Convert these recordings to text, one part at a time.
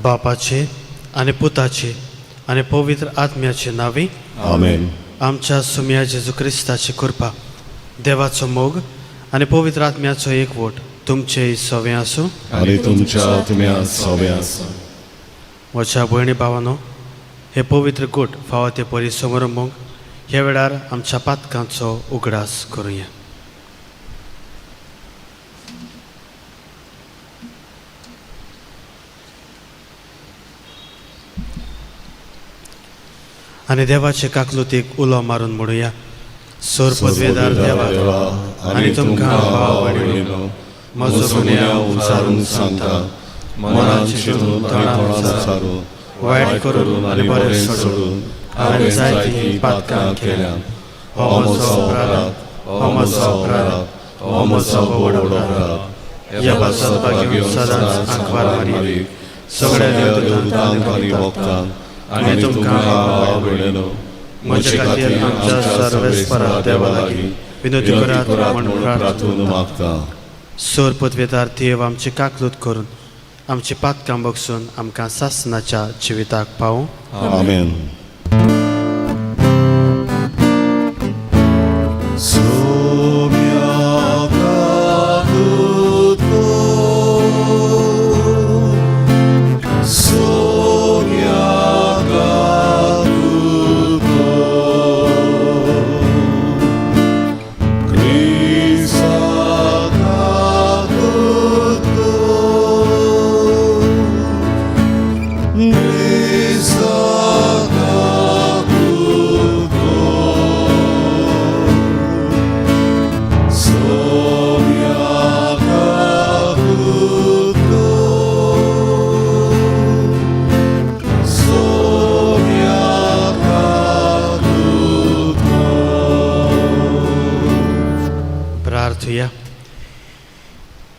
बापाचे आणि पुताचे आणि पवित्र आत्म्याचे नावे आमेन. आमच्या सुम्या जेजू ख्रिस्ताची कृपा, देवाचो मोग आणि पवित्र आत्म्याचो एकवट तुमचे सवे आसूं आणि तुमच्या आत्म्या सवे आसूं. म्हज्या भयणी भावानो, हे पवित्र गूट फावो ते परी समोर मोग ह्या वेळार आमच्या पातकांचो उगडास करुया. आणि देवाचे काकलुतीक उलो मारून म्हणुया. सोर पदवेदार देवा आणि तुमकां भाव भयणीनो, म्हजो गुन्यांव उचारून सांगता, मनान चिंतून तोंडान सारून, वायट करून आनी बरें सोडून हांवें जायतीं पातकां केल्यां. हो म्हजो अपराध, हो म्हजो अपराध, हो म्हजो व्हड अपराध. ह्या पासत घेवन सदांच आंकवार मारी सगळ्या देवदूतांक आनी भक्तांक आणि तुमकां भाव भयणीनो, म्हजे खातीर आमच्या सर्वेस्परा देवा लागीं विनंती करात म्हणून प्रार्थून मागता. सोर पदवेदार देव आमची काकलूत करून आमची पातकां बगसून आमकां सासनाच्या जिविताक पावूं. आमेन.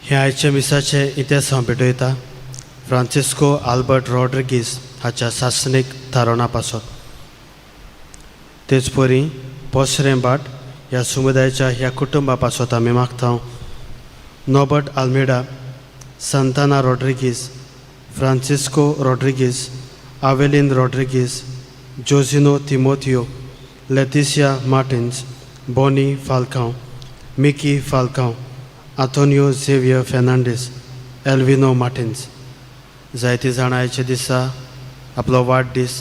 हे आयच्या मिसाचे इतिहास हांव भेटयता फ्रांसिस्को आल्बर्ट रॉड्रिगीस हाच्या सासणीक थारोवणा पासत. तेच परी पोसरेंबाट ह्या समुदायाच्या ह्या कुटुंबा पासत आमी मागता. नॉबर्ट आल्मेडा, सांताना रॉड्रिगीस, फ्रांसिस्को रॉड्रिगीस, आवेलिन रॉड्रिगीस, जोझिनो तिमोथियो, लेटिसिया मार्टिन्स, बॉनी फाल्कांव, मिकी फाल्कांव, आंतोनियो झेवियर फेर्नांडीस, एल्विनो मार्टिन्स. जायतीं जाणां आयच्या दिसा आपलो वाडदीस,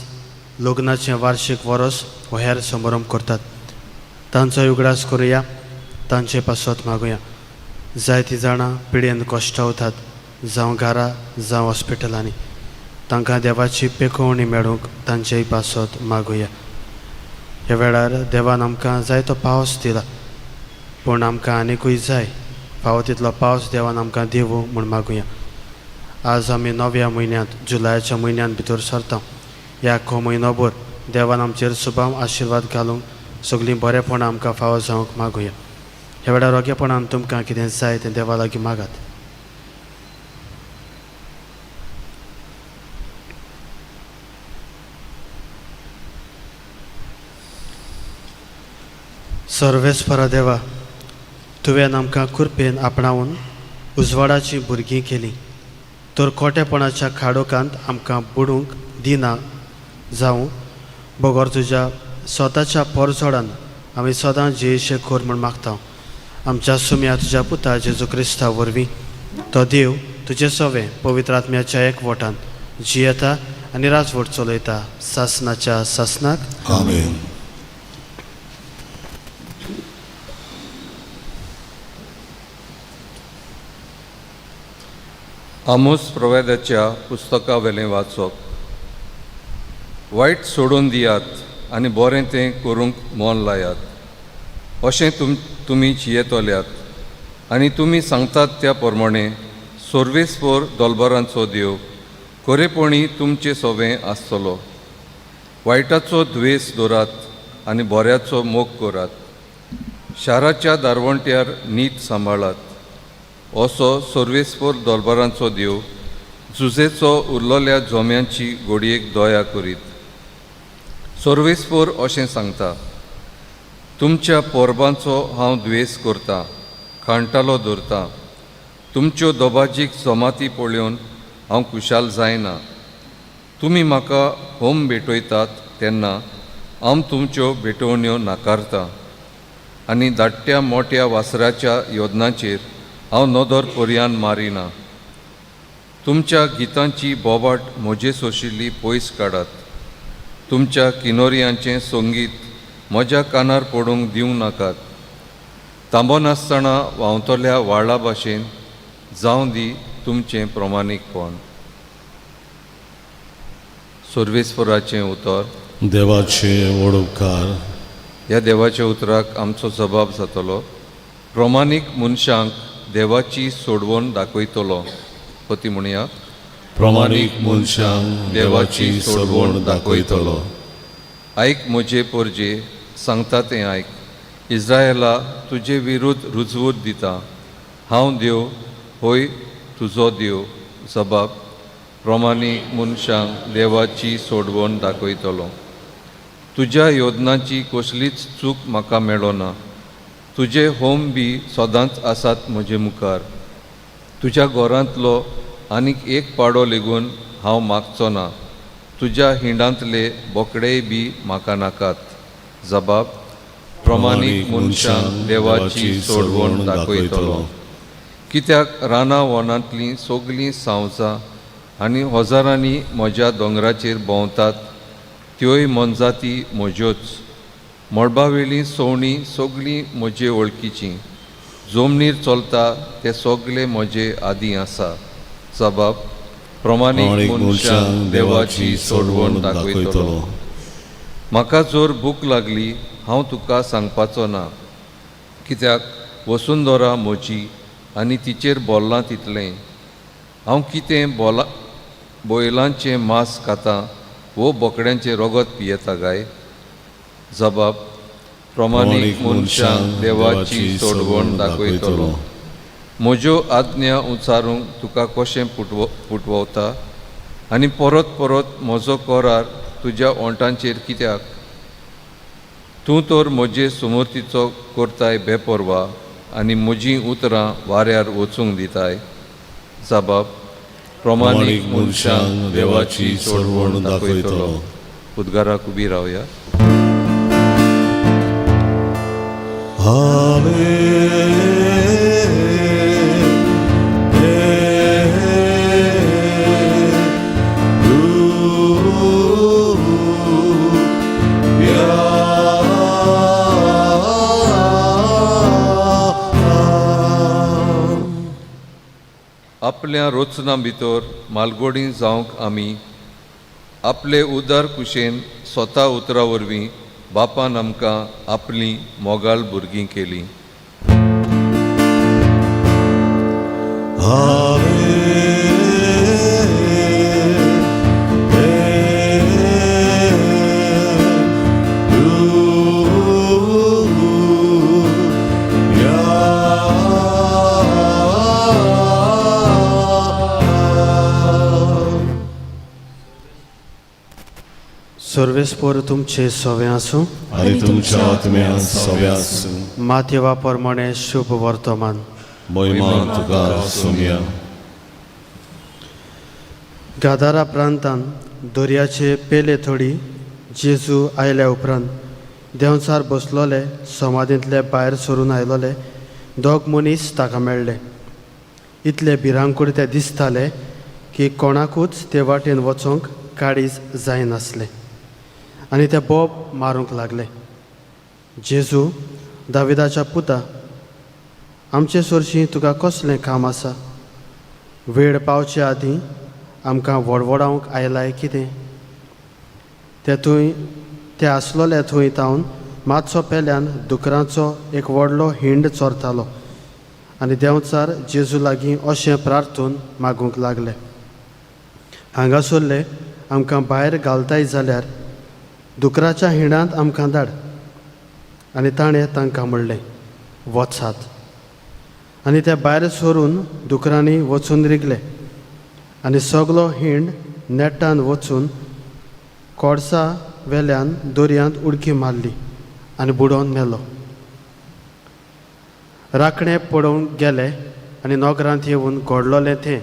लग्नाचें वार्षिक वरस हो हेर समारंभ करतात. तांचो उगडास करुया, तांचे पासत मागुया. जायतीं जाणां पिड्येन कोश्टावतात, जावं घरा जावं हॉस्पिटलांनी. तांकां देवाची पेखोवणी मेळूंक तांचेय पासत मागुया. ह्या वेळार देवान आमकां जायतो पावस दिला, पूण आमकां आनिकूय जाय. फावो तितलो पावस देवान आमकां दिवूं म्हूण मागुया. आज आमी 9व्या म्हयन्यांत, जुलायाच्या म्हयन्यांत भितर सरता. ह्या म्हयनोभर देवान आमचेर सुभाव आशिर्वाद घालूंक सगळीं बरेपणां आमकां फावो जावंक मागुया. ह्या वेळार ओगेपणान तुमकां कितें जाय तें देवा लागीं मागात. सर्वेस्परा देवा, तुवें आमकां कृपेन आपणावून उजवाडाची भुरगीं केलीं, तर खोटेपणाच्या खाडोकांत आमकां बुडूंक दिना जावं बगोर तुज्या स्वताच्या पोरजोडान आमी सदांच जयशे खोर म्हूण मागता. आमच्या सुम्या तुज्या पुता जेजू क्रिस्ता वरवीं तो देव तुजे सवे पवित्र आत्म्याच्या एकवटान जियेता आनी राजवट चलयता सासनाच्या सासनाक. आमेन. आमोस प्रवेदाच्या पुस्तका वेलें वाचप. वायट सोडून दियात आनी बरें तें करूंक मोन लायात. अशें तुमी जियेतल्यात आनी तुमी सांगतात त्या प्रमाणे सोर्वेस्पोर दोलबारांचो देव खरेपणी तुमचे सोबें आसतलो. वायटाचो द्वेस दवरात आनी बऱ्याचो मोग करात. शाराच्या दारवंट्यार नीट सांबाळात. असो सोर्वेस्पोर दोलबारांचो देव झुजेचो उरलोल्या जोम्यांची घोडयेक दया करीत. सोर्वेस्पोर अशें सांगता, तुमच्या पोरबांचो हांव द्वेस करतां, खाणटालो दवरतां. तुमच्यो दोबाजीक जमाती पळोवन हांव खुशाल जायना. तुमी म्हाका होम भेटयतात तेन्ना हांव तुमच्यो भेटवण्यो नाकारतां आनी धाकट्या मोठ्या वासराच्या योजनांचेर हांव नदर पर्यान मारिना. तुमच्या गितांची बोबाट म्हजे सोशिल्ली पयस काडात. तुमच्या किनोरियांचें संगीत म्हज्या कानार पडूंक दिवंक नाकात. तांबो नासतना व्हांवतल्या व्हाळा भाशेन जावं दी तुमचें प्रमाणीकपण. सर्वेस्पराचें उतर. देवाचे व्हड उपकार. ह्या देवाच्या उतराक आमचो जबाब जातलो. प्रमाणीक मनशांक देवाची सोडवण दाखयतलो. पती म्हणया, प्रमाणीक मनशांक देवाची सोडवण दाखयतलो. आयक म्हजे पोरजे, सांगता तें आयक. इस्रायला तुजे विरुद्ध रुजवत दिता. हांव देव, होय तुजो देव. जबाब. प्रमाणीक मनशांक देवाची सोडवण दाखयतलो. तुज्या योजनांची कसलीच चूक म्हाका मेळना. तुजे होम बी सदांच आसात म्हजे मुखार. तुज्या घरांतलो आनीक एक पाडो लेगून हांव मागचो ना. तुज्या हिंडांतले बोकडेय बी म्हाका नाकात. जबाब. प्रमाणीक मनशांक देवाची सोडवण दाखयतलो. कित्याक रानां वनांतलीं सगलीं सावजां आनी हजारांनी म्हज्या दोंगराचेर भोंवतात, त्योय मनजाती म्हज्योच. मळबावेलीं सवणीं सगलीं म्हजे वळखीचीं. जमनीर चलता ते सगळे म्हजे आदीं आसा. जबाब. प्रमाणीक मनशांक देवाची सोडवण दाखयतलो. म्हाका जर भूक लागली हांव तुका सांगपाचो ना, कित्याक वसुंधरा म्हजी आनी तिचेर बोल्लां तितलें. हांव कितें बोयलांचें मांस खातां वो बोकड्यांचें रगत पियेता काय. जबाब. प्रमाणीक मनशांक देवाची सोडवण दाखयतलो. म्हज्यो आज्ञा उचारूंक तुका कशें पुटवता आनी परत परत म्हजो करार तुज्या ओंटांचेर कित्याक. तूं तर म्हजे सुमतीचो करताय बेपरवा आनी म्हजीं उतरां वाऱ्यार वचूंक दिताय. जबाब. प्रमाणीक मनशांक देवाची सोडवण दाखयतलो. उद्गाराक उबी रावया. आपल्या रोचना भितर मालगोडी जावंक आमी आपले उदार कुशेन स्वता उतरा वरवीं बापान आमकां आपलीं मोगाळ भुरगीं केलीं. सर्वेस्पर तुमचे सवे आसूं आनी तुमच्या आत्म्या सव्या आसूं. मातयेवा प्रमाणे शुभ वर्तमान. महिमा तुका सोम्या. गादारा प्रांतान दर्याचे पेले थोडी जेजू आयल्या उपरांत देंवचार बसलोले समाधींतले भायर सरून आयलोले दोग मनीस ताका मेळ्ळे. इतले भिरांकूळ ते दिसताले की कोणाकूच ते वाटेन वचोंक काळीज जायनासलें आनी ते बोब मारूंक लागले. जेजू, दाविदाच्या पुता, आमचे चडशीं तुका कसलें काम आसा? वेळ पावचे आदीं आमकां वडवडावंक आयलाय कितें? ते आसलोले थंय तावन मातसो पेल्यान दुकरांचो एक व्हडलो हिंड चोरतालो आनी देंवचार जेजू लागीं अशें प्रार्थून मागूंक लागले, हांगासरले आमकां भायर घालताय जाल्यार दुकराच्या हिंडांत आमकां धाड. आनी ताणें तांकां म्हणलें, वचात. आनी ते भायर सरून दुकरांनी वचून रिगले आनी सगलो हिंड नेटान वचून कोडसा वेल्यान दर्यांत उडकी मारली आनी बुडोवन मेलो. राखणे पडोवन गेले आनी नोकरांत येवन घोडलोलें तें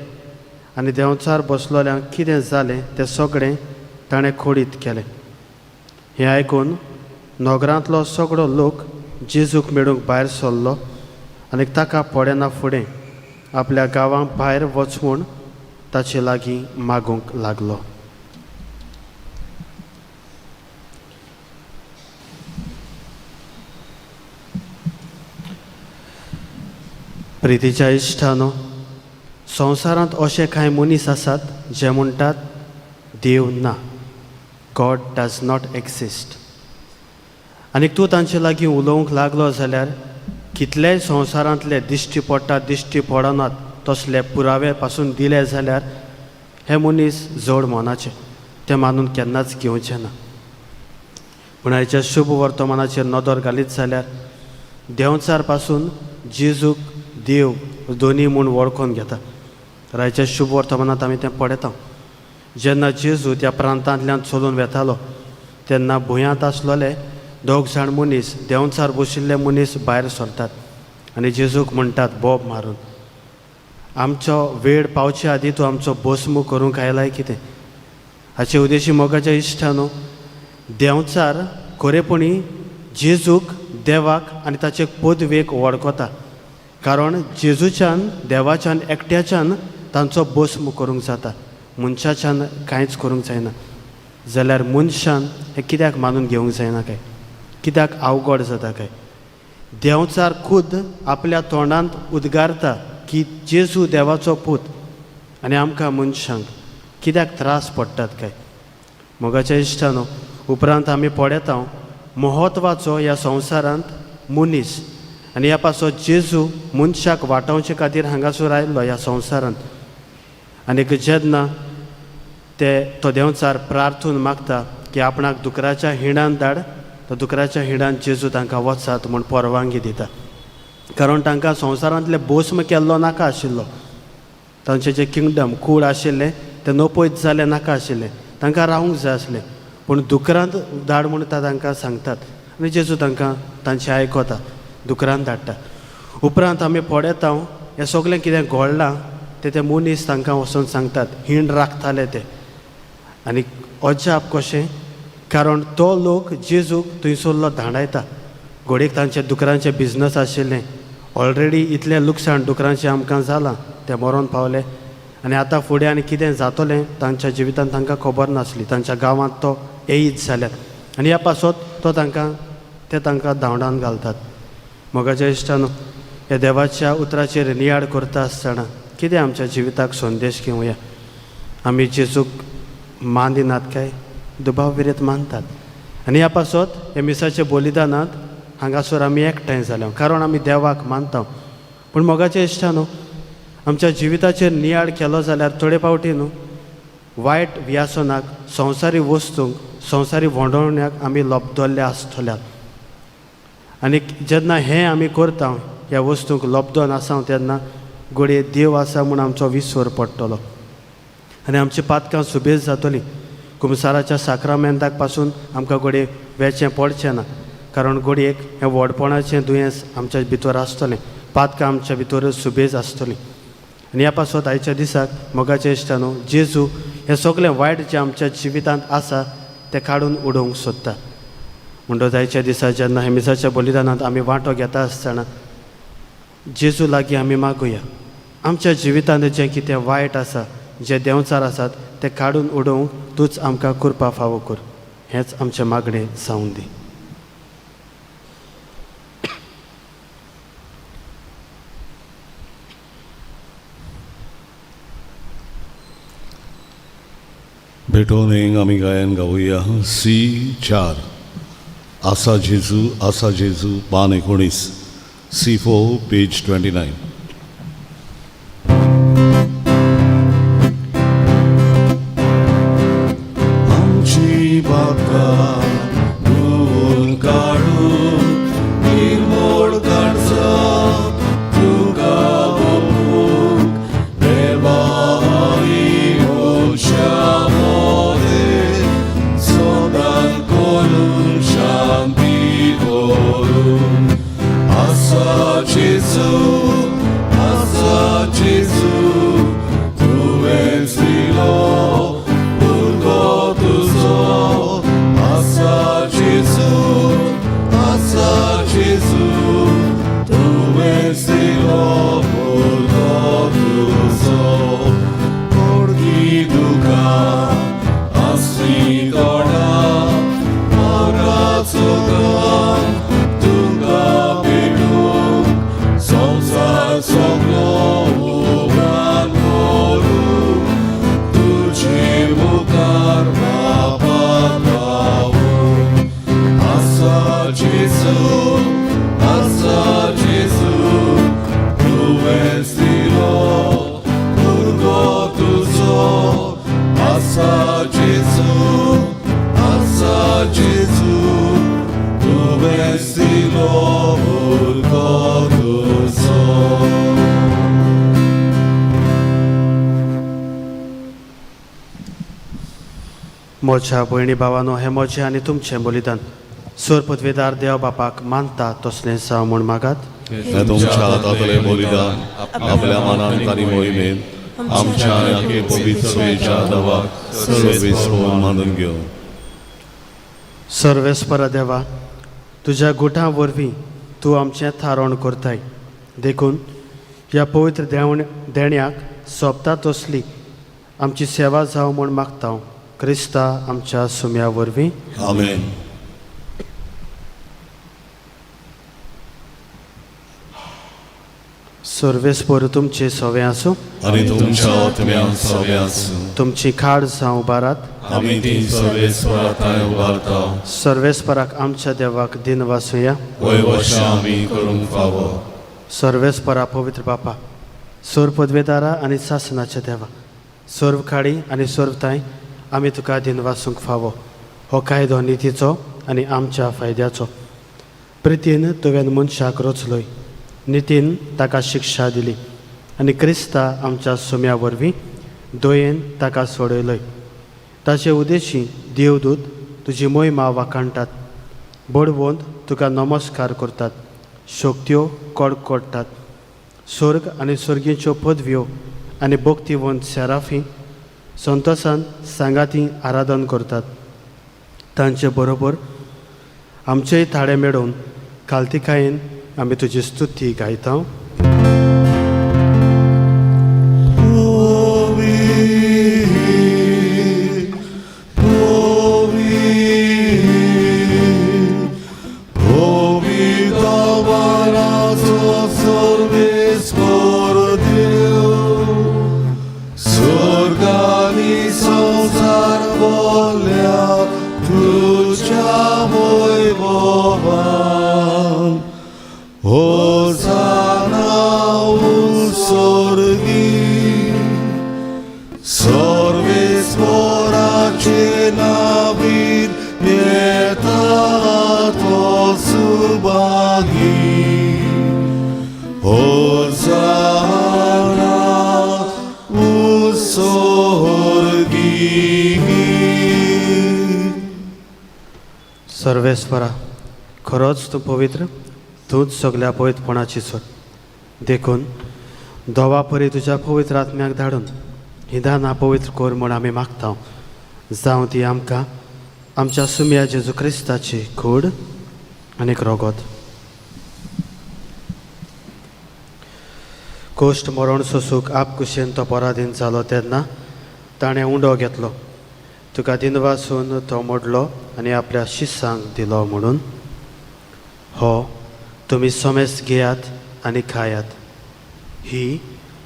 आनी देंवचार बसलोल्यांक कितें जालें तें सगळें ताणें खोडीत केलें. हें आयकून नोकरांतलो सगळो लोक जेजूक मेळूंक भायर सरलो आनी ताका पडेना फुडें आपल्या गांवां भायर वचून ताचे लागीं मागूंक लागलो. प्रितीच्या इश्टानो, संवसारांत अशे कांय मनीस आसात जे म्हणटात देव ना, गॉड डज नॉट एक्सिस्ट. आनी तूं तांचे लागीं उलोवंक लागलो जाल्यार कितलेय संवसारांतले दिश्टी पडनात तसले पुरावे पासून दिले जाल्यार हे मनीस जड मनाचे, ते मानून केन्नाच घेवचे ना. पूण आयच्या शुभ वर्तमानाचेर नदर घालीत जाल्यार देंवचार पासून जेजूक देव दोनी म्हूण वळखून घेता. आयच्या शुभ वर्तमानांत आमी तें पळयता. जेन्ना जेजू त्या प्रांतांतल्यान चलून वेतालो तेन्ना भुंयांत आसलोले 2 जाण मनीस, देंवचार बशिल्ले मनीस भायर सरतात आनी जेजूक म्हणटात बोब मारून, आमचो वेळ पावचे आदीं तूं आमचो भस्म करूंक आयलाय कितें? हाचे उद्देशी मोगाच्या इश्टानो, देंवचार खरेपणी जेजूक देवाक आनी ताचे पदवेक वळखता. कारण जेजूच्यान, देवाच्यान एकट्याच्यान तांचो भस्म करूंक जाता, मनशाच्यान कांयच करूंक जायना. जाल्यार मनशान हें कित्याक मानून घेवंक जायना काय? कित्याक अवघड जाता काय? देंवचार खूद आपल्या तोंडांत उद्गारता की जेजू देवाचो पूत आनी आमकां मनशांक कित्याक त्रास पडटात काय? मोगाच्या इश्टानो, उपरांत आमी पळयता म्हत्वाचो ह्या संवसारांत मनीस आनी ह्या पासो जेजू मनशाक वाटावचे खातीर हांगासर आयिल्लो ह्या संवसारांत. आनीक जेन्ना तो देंवचार प्रार्थून मागता की आपणाक दुकराच्या हिणान धाड, तो दुकराच्या हिणान जेजू तांकां वचात म्हूण परवानगी दिता. कारण तांकां संवसारांतले भस्म केल्लो नाका आशिल्लो. तांचें जें किंगडम कूळ आशिल्लें तें नपयत जालें नाका आशिल्लें, तांकां रावूंक जाय आसलें. पूण दुकरांत धाड म्हूण तांकां सांगतात आनी जेजू तांकां तांचें आयकता, दुकरांत धाडटा. उपरांत आमी पळयता हें सगळें कितें घडलां ते मनीस तांकां वचून सांगतात, हिण राखताले ते. आनी अजाप कशें, कारण तो लोक जेजूक थंयसरलो धांडायता. घोडयेक तांचें दुकरांचें बिजनस आशिल्लें, ऑलरेडी इतलें लुकसाण दुकरांचें आमकां जालां, ते मरोन पावले आनी आतां फुडें आनी कितें जातलें तांच्या जिवितांत तांकां खबर नासली. तांच्या गांवांत तो येयीत जाल्यार आनी ह्या पासत तो तांकां धांवडावन घालतात. मोगाच्या इश्टानो, ह्या देवाच्या उतराचेर नियाळ करता आसतना कितें आमच्या जिविताक संदेश घेवया? आमी जेजूक मानिनात काय? दुबाव विरेत मानतात. आनी ह्या पासत हे मिसाच्या बलिदानांत हांगासर आमी एकठांय जाल्या, कारण आमी देवाक मानता. पूण मोगाच्या इश्टानो, आमच्या जिविताचेर नियाळ केलो जाल्यार थोडे फावटी वायट व्यसनाक, संवसारी वस्तूंक, संवसारी वोंडोवण्याक आमी लोबदोल्ले आसतल्यात. आनी जेन्ना हें आमी करता, ह्या वस्तूंक लोबदोन आसा तेन्ना घडये देव आसा म्हूण आमचो विसर पडटलो आनी आमची पातकां सुबेज जातलीं. कुमसाराच्या साक्रामेंताक पासून आमकां घडये वेचें पडचें ना, कारण घडयेक हें व्हडपणाचें दुयेंस आमच्या भितर आसतलें, पातकां आमच्या भितर सुबेज आसतलीं. आनी ह्या पासत आयच्या दिसाक मोगाच्या इश्टानो, जेजू हें सगळें वायट जें आमच्या जिवितांत आसा तें काडून उडोवंक सोदता. म्हणटच आयच्या दिसा जेन्ना हे मिसाच्या बलिदानांत आमी वांटो घेता आसतना जेजू लागीं आमी मागुया, आमच्या जिवितांत जें कितें वायट आसा, जे देंवचार आसात ते काडून उडोवंक तूंच आमकां कृपा फावो कर. हेंच आमचें मागणें जावूं दी. भेटोवंक आमी गायन गावुया C4. आसा जेजू पान 19, C4, पेज 29. आमची बाका धुवून काडून निर्मळ काडचा तुका बघूंक देवा आई मोदे सदां करून शांती Gesù, assa Gesù, tu vestilo urgotoso. म्हज्या भयणी भावानो, हे म्हजें आनी तुमचें बलिदान सोर पदवेदार देव बापाक मानता तसलें जावं म्हूण मागात. हे तुमच्या हातातले बलिदान आपल्या मनान आनी मोहिमेन आमच्या आनी पवित्रतेच्या दवाक सर्वेस्वर मानून घेऊ. सर्वेस्परा देवा, तुज्या गुटां वरवीं तूं आमचें थारोवण करताय. देखून ह्या पवित्र देण्याक सोबता तसली आमची सेवा जावं म्हूण मागता. क्रिस्ता आमच्या सुम्या वरवीं. आमेन. सर्वेस्पर तुमचे सवे आसूं. आनी तुमच्या आत्म्यान सवे आसूं. तुमची खाड जावं उबारात. आमी ती सर्वेस्पराताय उबारता. सर्वेस्पराक आमच्या देवाक दिन वासुया. वय वर्षां आमी करूंक फावो. सर्वेस्परा पवित्र बापा, सोर पदवेदारा आनी सासनाच्या देवा, सर्व खाडी आनी सर्वताय आमी तुका दिन वासूंक फावो. हो कायदो नितीचो आनी आमच्या फायद्याचो. प्रितीन तुवें मनशाक रचलोय, नितीन ताका शिक्षा दिली आनी क्रिस्ता आमच्या सुम्या वरवीं दोयेन ताका सोडयलोय. ताचे उदेशी देवदूत तुजी मोहिमा वाखाणटात, बडवोन तुका नमस्कार करतात, शोक्त्यो कडकडटात. स्वर्ग आनी स्वर्गींच्यो पदव्यो आनी भक्तिवंत सेराफी संतोशान सांगाती आराधन करतात. तांचे बरोबर आमचेय थाळे मेळोवन खालतिकायेन आमी तुजी स्तुती गायता. सर्वेस्परा, खरोच तूं पवित्र, तूंच सगल्या पवित्रपणाची सोद. देखून दोवा परी तुज्या पवित्र आत्म्याक धाडून ही दानां पवित्र कोर म्हूण आमी मागता. जावं ती आमकां आमच्या सुम्या जेजू क्रिस्ताची कूड आनी रोगोत. कोश्ट मरण सोसूंक आपकुशेन तो पराधीन जालो तेन्ना ताणें उंडो घेतलो. तुका दिन वासून तो मोडलो आनी आपल्या शिसांक दिलो म्हणून. हो तुमी सोमेस घेयात आनी खायात. ही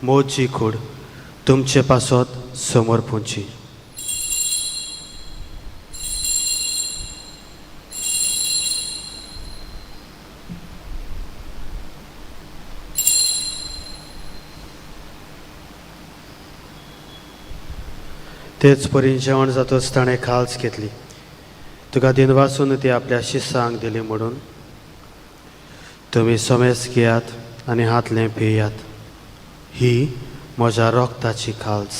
मोची कूड तुमचे पासत समोर पुंची. तेच परीन जेवण जातच ताणें खालच घेतली. तुका दिन वासून ती आपल्या शिसांक दिली म्हणून. तुमी सोमेस घेयात आनी हातलें पियात. ही म्हज्या रोगताची खालस,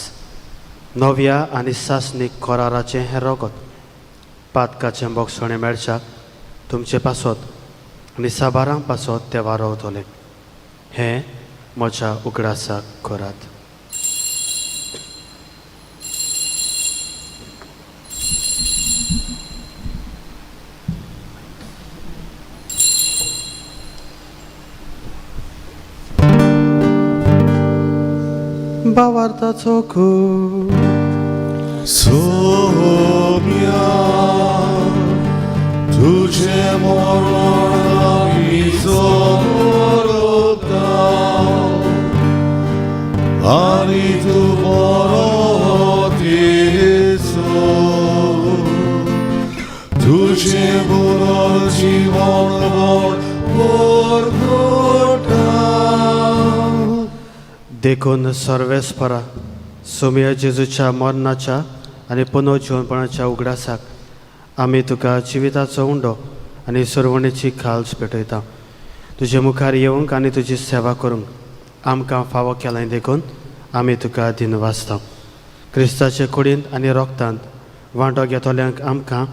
नव्या आनी सासनीक कोराराचें हें रोगत. पातकाचें बोगसणें मेळच्याक तुमचे पासत आनी साबारां पासत ते वारवतले. हें म्हज्या उगडासाक करात. भावार्थाचो खूब सोम्या तुझे मरण आमी समोरता आनी तूं बरो तेसो तुझे पुनर्जीवन देखून सर्वेस्परा सुम्या जेजूच्या मरणाच्या आनी पुनर्जीवनपणाच्या उगडासाक आमी तुका जिविताचो उंडो आनी सरवणेची खालस पेटयता. तुजे मुखार येवंक आनी तुजी सेवा करूंक आमकां फावो केलां देखून आमी तुका दिनवासता. क्रिस्ताचे कुडींत आनी रोगतांत वांटो घेतोल्यांक आमकां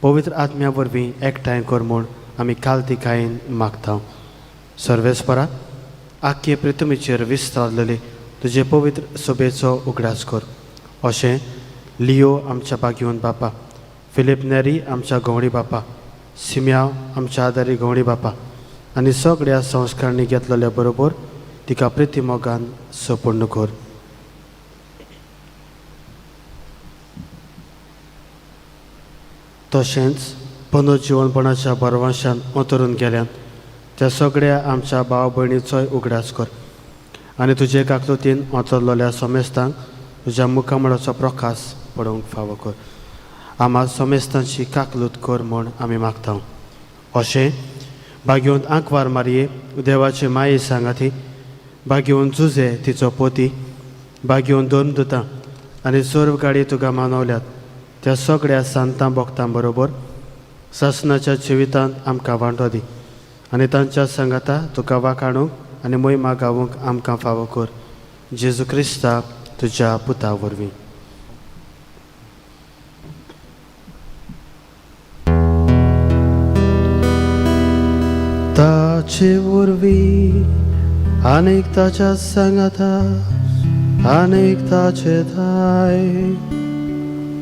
पवित्र आत्म्या वरवीं एकठांय कर म्हूण आमी कालतिकायेन मागता. सर्वेस्परा आख्खे पृथ्वीचेर विस्तारलेले तुजे पवित्र सभेचो उगडास कर. अशें लियो आमच्या बागीवन बापा, फिलीप नेरी आमच्या गवळी बापा, सिम्याव आमच्या आदारी गवळी बापा आनी सगळ्या संस्कारणी घेतलेल्या बरोबर तिका प्रिती मोगान सपूर्ण कर. तशेंच पुनर्जीवनपणाच्या बरवंशान उतरून गेल्यान त्या सगळ्या आमच्या भाव भयणीचोय उगडास कर आनी तुजे काकलुतीन उतरलेल्या समेस्तांक तुज्या मुखामळाचो प्रकाश पडोवंक फावो कर. आम्हा समेस्तांची काकलूत कर म्हूण आमी मागता. अशें बागेवंत आंकवार मारये देवाचे माये सांगाती, बागेवंत जुजे तिचो पोती, बागेवंत दोन दुतां आनी सर्व गाडी तुका मानवल्यात त्या सगळ्या सांतां भक्तां बरोबर सासणाच्या जिवितांत आमकां वांटो दी आनी तांच्या सांगाता तुका वाखाणूंक आनी मोहिमा गावूंक आमकां फावो कर. जेजू क्रिस्ता तुज्या पुता वरवीं. ताचे वरवीं आनीक ताच्या सांगाता आनीक ताचे थाय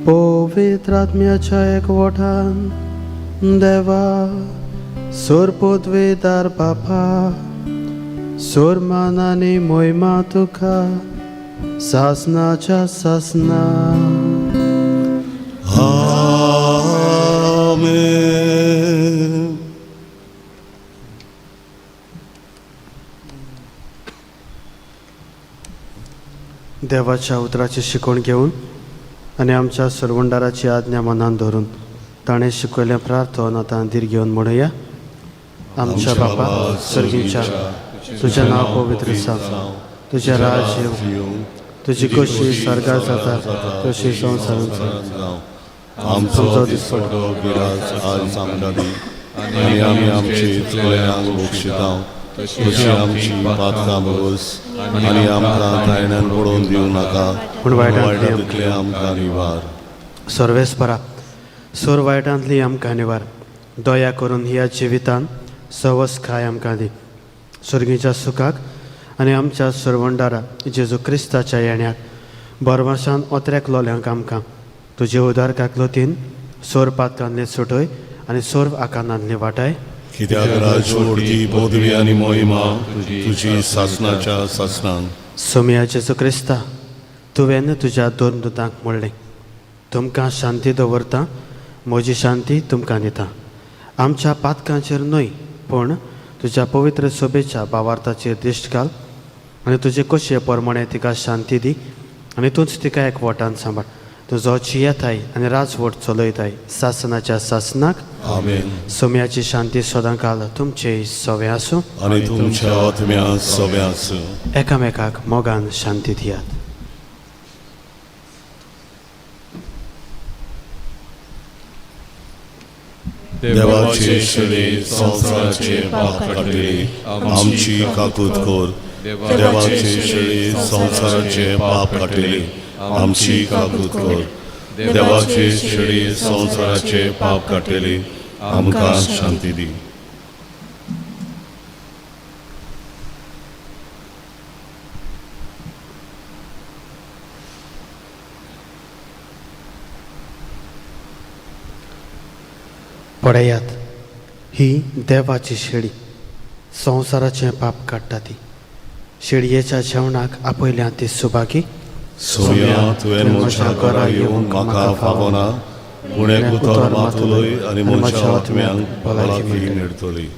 पवित्र आत्म्याच्या एकवटान देवा सोरपोतवेदार बापा सोरमान आनी मोहिमा तुका सासनाच्या सासना. आमेन. देवाच्या उतराची शिकवण घेवन आनी आमच्या सरवंडाराची आज्ञा मनान धरून ताणें शिकयलें प्रार्थना आतां धीर घेवन म्हणुया. आमच्या बापा सर्गीच्या तुजें नांव पवित्र जावं, तुजें राज येवं, तुजी कशी स्वर्गांत जाता तशी संवसारांत जावं. आमचो दिसपट्टो गिरास आज आमकां दी आनी आमी आमची चुकल्यांक बक्षितांव तशी आमची पातकां बस आनी आमकां कायण्यान पडोवन दिवं नाका पूण वायटांतले आमकां निवार. सर्वेस्परा सोर वायटांतली आमकां निवार. दया करून ह्या जिवितान सवस खाय आमकां दी. सर्गीच्या सुखाक आनी आमच्या सरवंडारा जेजू क्रिस्ताच्या येण्याक बरवाशान ओत्रेक लोल्यांक आमकां तुजे उदार काकलोतीन सोर पातकांतली सुटय आनी सोर्व आकांतांतली वाटाय. कित्याक राजवटी पदवी आनी मोहिमा तुजी सासनाच्या सासनान. सोम्या जेजू क्रिस्ता तुवें तुज्या दोन दुतांक म्हणलें, तुमकां शांती दवरता, म्हजी शांती तुमकां दिता. आमच्या पातकांचेर न्हय पूण तुज्या पवित्र सोबेच्या भावार्थाचेर दिश्ट घाल आनी तुजे कशे परमणे तिका शांती दी आनी तूंच तिका एकवटान सांबाळ. तुजो जियेताय आनी राजवट चलयताय सासनाच्या सासनाक. आमेन. सोम्याची शांती सदांकाल तुमचे सवे आसूं आनी तुमच्या आत्म्या सवे आसूं. एकामेकाक मोगान शांती दियात. देवाचे शेळे संवसाराचे पाप काडले आमची काकूत कर. देवाचे शेळे संवसाराचे पाप काडले आमची काकूत कर. देवाचे शेळे संवसाराचे पाप काडले आमकां शांती दी. पळयात, ही देवाची शेळी संवसाराचें पाप काडटा ती. शेळयेच्या जेवणाक आपयल्या ती सुभागी. सोम्या तुवें म्हज्या घरा येवंक म्हाका फावना, पूण एक उतर मातुलय आनी म्हज्या आत्म्यांक भलायकी मेळटली.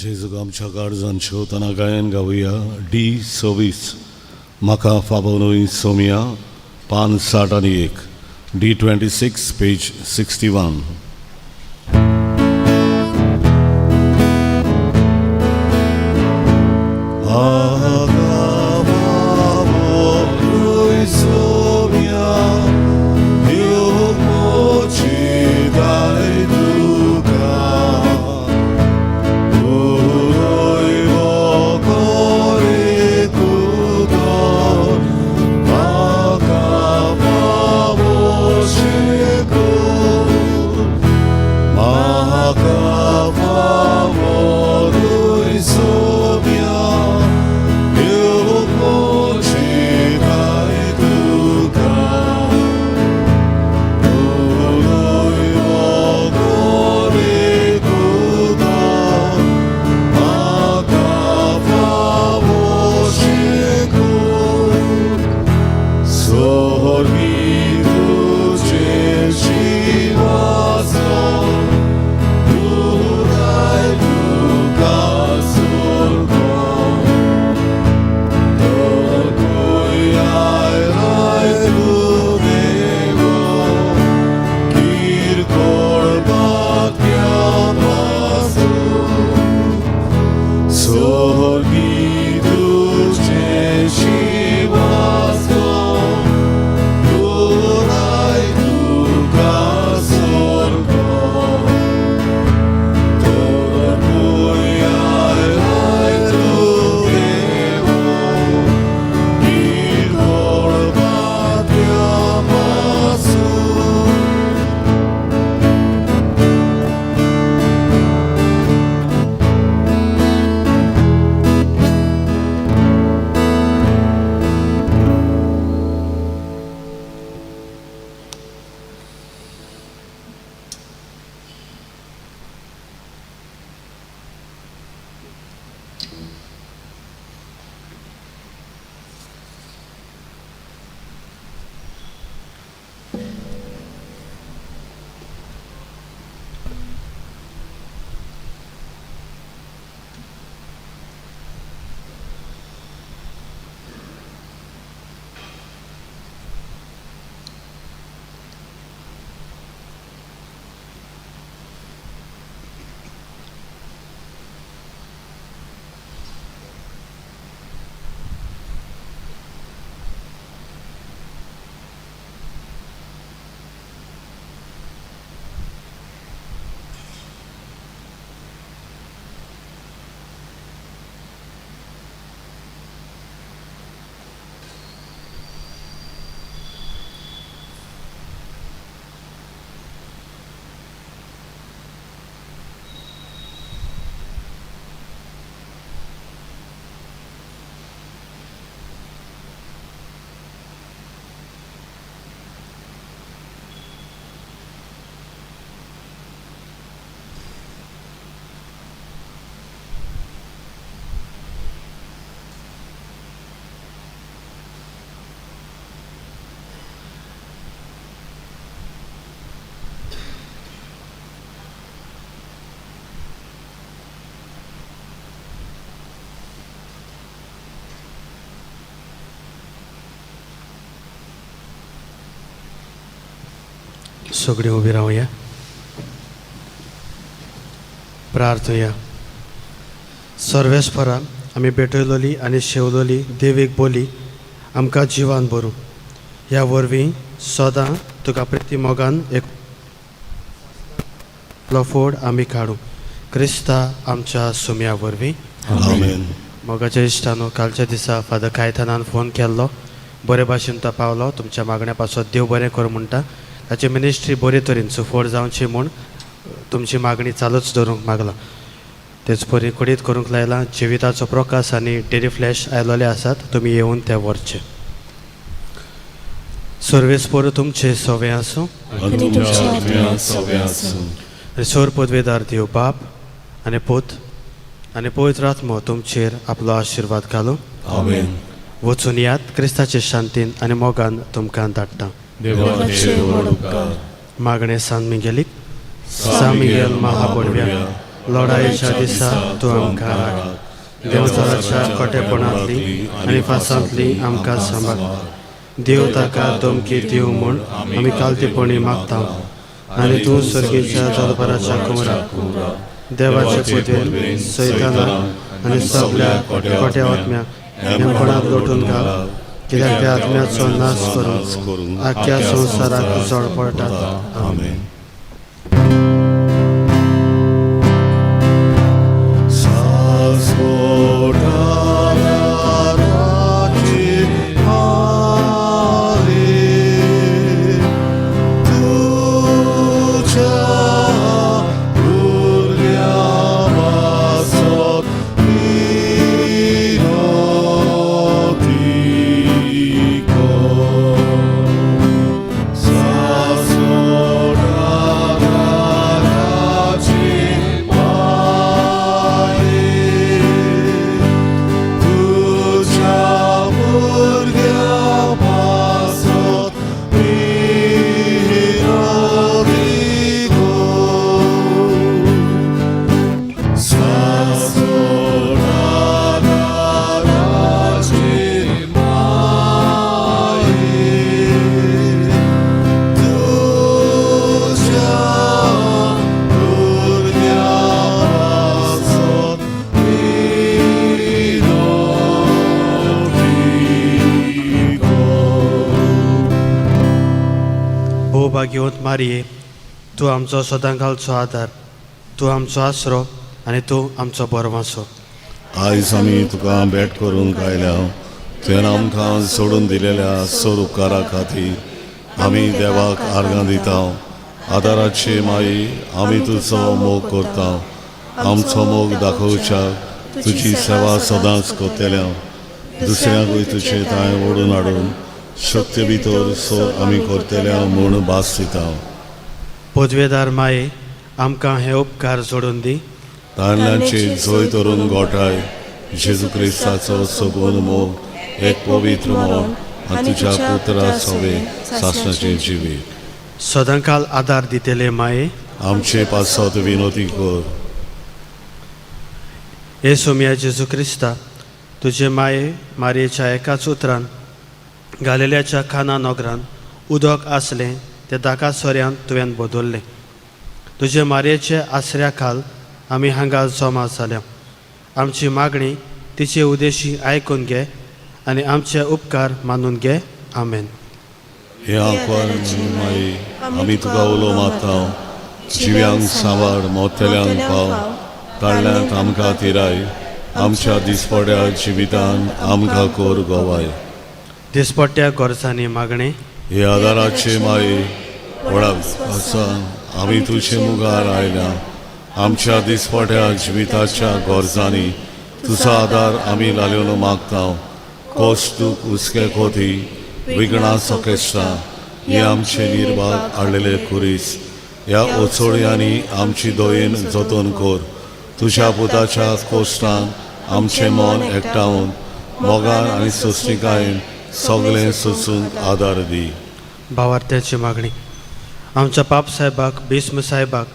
जेजूक आमच्या काळजांच्यो तना गायन गावया D26 म्हाका फाबोनूय सोमिया 561 D26 पेज 61. सगळीं उबी रावया, प्रार्थया. सर्वेस्परा आमी भेटयलोली आनी शेवलोली देवीक बोली आमकां जिवान भरूं. ह्या वरवीं सदां तुका प्रिती मोगान एक फोड आमी काडूं. क्रिस्ता आमच्या सुम्या वरवीं आमेन. मोगाच्या इश्टानो, कालच्या दिसा फादर कायतानान फोन केल्लो, बरे भाशेन तो पावलो. तुमच्या मागण्या पासत देव बरें कर म्हणटा. ताची मिनिस्ट्री बरे तरेन सुफोड जावची म्हूण तुमची मागणी चालूच दवरूंक मागला. तेच परी कुडीत करूंक लायला. जिविताचो प्रकाश आनी डेरी फ्लॅश आयलोले आसात, तुमी येवन ते व्हरचे. सर्वेस पर तुमचे सवे आसूं. रिसोर पदवेदार देव बाप आनी पूत आनी पवित्र आत्मो तुमचेर आपलो आशिर्वाद घालूं. आमेन. वचून यात. क्रिस्ताचे शांतीन आनी मोगान तुमकां धाडटा. मागणे सान मिगेलीक, सा मिगेल महापडव्या, लढाईच्या दिसा तूं आमकां राख देंवचाराच्या कोटेपणांतली आनी फासांतली आमकां सांबाळ देव ताका धमकी दिवं म्हूण आमी कालतेपणी मागता आनी तूं सर्गेच्या जलपराच्या कुमराक देवाचे पुदेन सैतानाक आनी सगळ्या खोट्या आत्म्याक नेमपणांत लोटून घाल कित्याक त्या आत्म्याचो नाश करून आख्या संवसाराक उजवाड पडटात आमेन. भोवभाग्यवंत मारये, तूं आमचो सदांकाळचो आदार, तूं आमचो आसरो आनी तूं आमचो बरो वांसो. आयज आमी तुका भेट करूंक आयल्या तुवें आमकां सोडून दिलेल्या सोर उपकारा खातीर आमी देवाक आर्गां दिता. आदाराचे माई आमी तुजो मोग करता. आमचो मोग दाखोवच्या तुजी सेवा सदांच करतल्या. दुसऱ्यांकूय तुजे ताय ओडून हाडून शक्ती भितर सोर आमी करतल्या म्हूण भास दिता. पदवेदार माये, आमकां हे उपकार जोडून दी. तारणांचे जोय तरून गोठाय जेजू क्रिस्ताचो सगून मोग एक पवित्र मोग आनी तुज्या पुत्रा सवे सासणाचे जिवीत. सदांकाळ आदार दितेले माये, आमचे पासत विनोदी कर. हे सोम्या जेजू क्रिस्ता, तुजे माये मारयेच्या एकाच उतरान गालिल्याच्या खाना नगरान उदक आसलें तें दाका सोऱ्यान तुवें बदल्लें. तुजे मारयेचे आसऱ्या खाल आमी हांगा जमा जाल्या. आमची मागणी तिचे उदेशी आयकून घे आनी आमचे उपकार मानून घे. आमेन. हे आंकवार माई आमी तुका उलो मारता. जिव्यांक सांबाळ, मोतेल्यांक पाव, ताळ्यांत आमकां तिराय. आमच्या दिसपट्या जिवितान आमकां कोर गोवाय. दिसपट्ट्या गोरसांनी मागणे. हे आदाराचे माये व्हडा विस्वासान आमी तुजे मुखार आयल्या. आमच्या दिसपट्या जिविताच्या गरजांनी तुजो आदार आमी लालून मागता. कोस्तूक हुस्के कोती विगणां सोकेस्ता हे आमचे निर्भाग हाडलेले कुरीस. ह्या ओचोड्यांनी आमची दोयेन जतन कर. तुज्या पुताच्या कोश्टान आमचें मन एकठांवन मोगान आनी सोस्तिकायेन सगळें सोसूंक आदार दी. भावार्थ्याची मागणी. आमच्या पाप साहेबाक, बिस्म साहेबाक,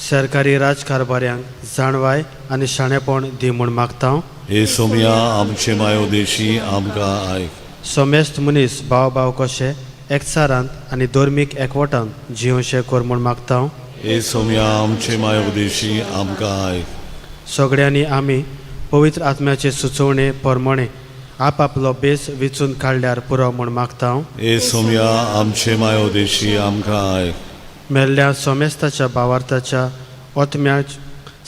सरकारी राजकारभाऱ्यांक जाणवाय आनी शाणेपण दी म्हूण मागता. हे सोम्या आमचे मायोदेशी आमकां आयक. सोमेस्त मनीस भाव भाव कशे एकचारांत आनी धर्मीक एकवटान जिवशे कर म्हूण मागता. हे सोम्या आमचे मायोदेशी आमकां आयक. सगळ्यांनी आमी पवित्र आत्म्याचे सुचोवणे प्रमाणे आपापलो बेस विचून काडल्यार पुरो म्हूण मागता. हे सोम्या आमचे मायोदेशी आमकां आयक. मेल्ल्या सोमेस्ताच्या भावार्थाच्या ओतम्या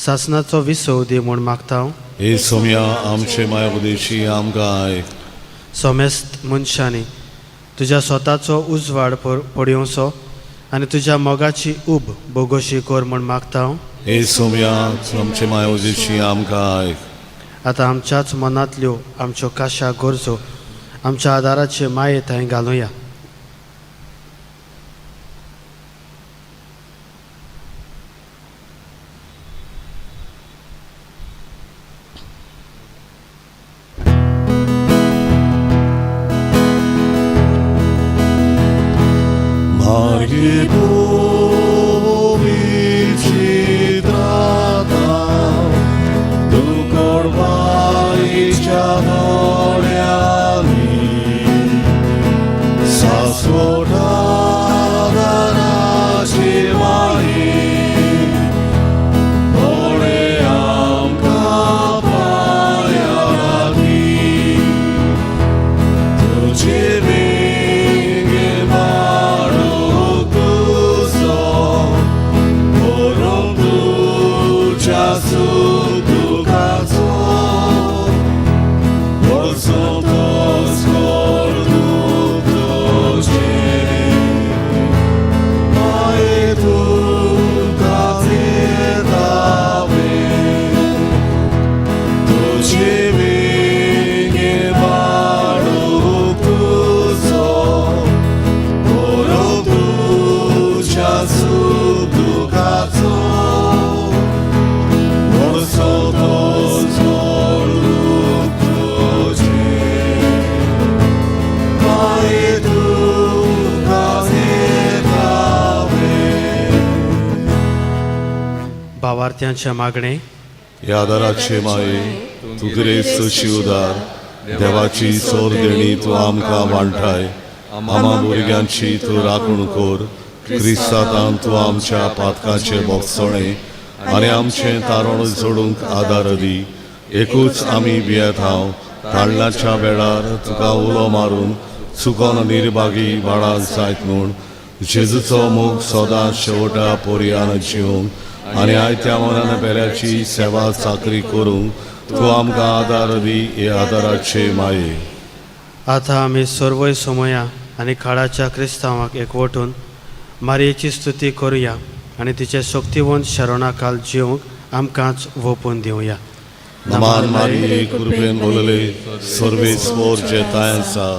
सासनाचो विसव दी म्हूण मागता. हे सोम्या आमचे मायोदेशी आमकां आयक. सोमेस्त मनशांनी तुज्या स्वताचो उजवाड पडयोवचो आनी तुज्या मोगाची उब बोगोशी कर म्हूण मागता. हे सोम्या आमचे मायोदेशी आमकां आयक. आतां आमच्याच मनांतल्यो आमच्यो काशा गरजो आमच्या आदाराचे माये थंय घालुया. Margie Bowici drata Orsotos cornuctoce, Maetum catedave, Doce venge maructuso, Oro ducia subducato, Orsotos cornuctoce, Maetum catedave. भावार्थ्यांच्या मागणे या दराचे माये तू गिरेस्तुशी उदार देवाची सोर देणी तू आमकां वांठाय आमा भुरग्यांची तू राखण कोर क्रिस्तांतान तू आमच्या पातकाचे बोगसणे आनी आमचें तारण जोडूंक आदार दी एकूच आमी भियेत हांव ताळण्याच्या वेळार तुका उलो मारून चुकोन निर्भागी बाळा जायत म्हूण जेजूचो मोग सदांच शेवटा पोरयान जिवंक आनी आयत्या मनान बेऱ्याची सेवा चाकरी करूंक तू आमकां आदार दी हे आदाराचे माये. आता आमी सर्वय समया आनी काळाच्या क्रिस्तांवाक एकवटून मारयेची स्तुती करुया आनी तिचे शक्तिवंत शरणाकाल जिवंक आमकांच वोपून दिवया. नमान मारिये कृपेन बोलले सर्वेस्वर जे ताय आसा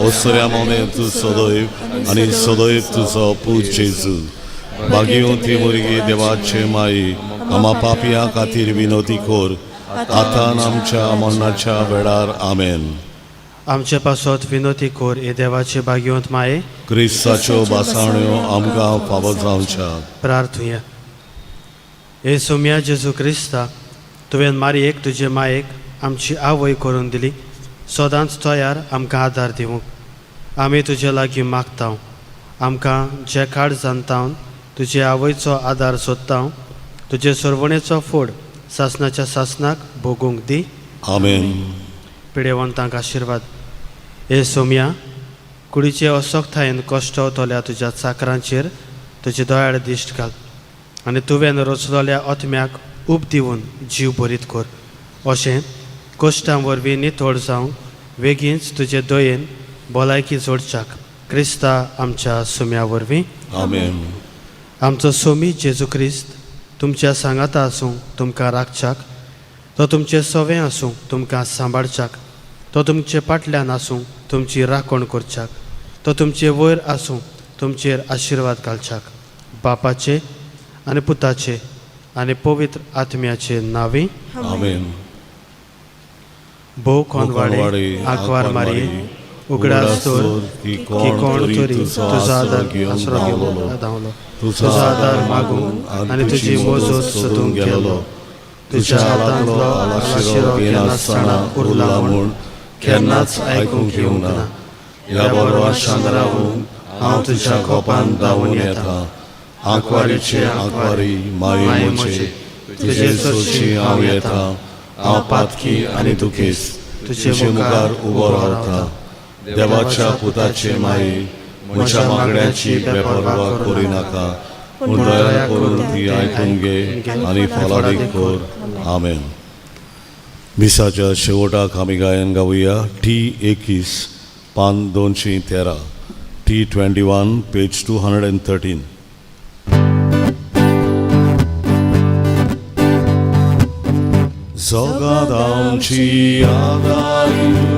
ओसऱ्या मोने तू सदैव आनी सदैव तुजो पूज जेजू. भाग्यवंती भुरगी देवाचे माये आमा पापियां खातीर विनोदी कोर आतां आमच्या मरणाच्या वेळार आमेन. आमचे पासत विनोती कोर हे देवाचे भाग्यवंत माये क्रिस्ताच्यो बासाण्यो आमकां फावो जावच्या. प्रार्थुया. हे सोम्या जेजू क्रिस्ता तुवें मारयेक तुजे मायेक आमची आवय करून दिली सदांच तयार आमकां आदार दिवंक आमी तुजे लागीं मागता आमकां जे काळ जाणतावन तुजे आवयचो आदार सोदता तुजे सरवणेचो फोड सासणाच्या सासनाक भोगूंक दी. आमेन. पिडेवंतांक आशिर्वाद. हे सोम्या कुडीचे असोखतायेन कश्ट वतल्या तुज्या चाकरांचेर तुजे दोयाळ दिश्ट घाल आनी तुवें रचलोल्या आत्म्याक उब दिवन जीव बरीत कर. अशें कश्टां वरवीं नितळ जावं बेगीनच तुजे दयेन भलायकी जोडच्याक क्रिस्ता आमच्या सोम्या वरवीं. आमेन. आमचो सोमी जेजू क्रिस्त तुमच्या सांगाता आसूं तुमकां राखच्याक तो तुमचें सवें आसूं तुमकां सांबाळच्याक तो तुमचे फाटल्यान आसूं तुमची राखण करच्याक तो तुमचे वयर आसूं तुमचेर आशिर्वाद घालच्याक. बापाचे आनी पुताचे आनी पवित्र आत्म्याचे नांवी. आमेन. भोव कोनवाडे आंकवार मारये उगडास तर की कोण तरी तुजो आदार आसरो घेवन धांवलो तुजो आदार मागूंक आनी तुजी मोजत सोदूंक गेलो तुज्या हातांतलो आशिरो घेनासतना उरला म्हूण केन्नाच आयकूंक येवंक ना. ह्या बरोबर रावूंक हांव तुज्या कोपान धांवून येता. आंकवारीचे आंकवारी माये मोचे तुजे सोदची हांव येता. हांव पातकी आनी दुखेस तुजे मुखार उबो रावता. देवाच्या पुताचे माये म्हज्या मागण्यांची बेपरवा करिनाका पूण दया करून ती आयकून घे आनी फलादीक कर. आमेन. मिसाच्या शेवटाक आमी गायन गावुया T21 पान 213 T21 page 213. Zogadam ci adayu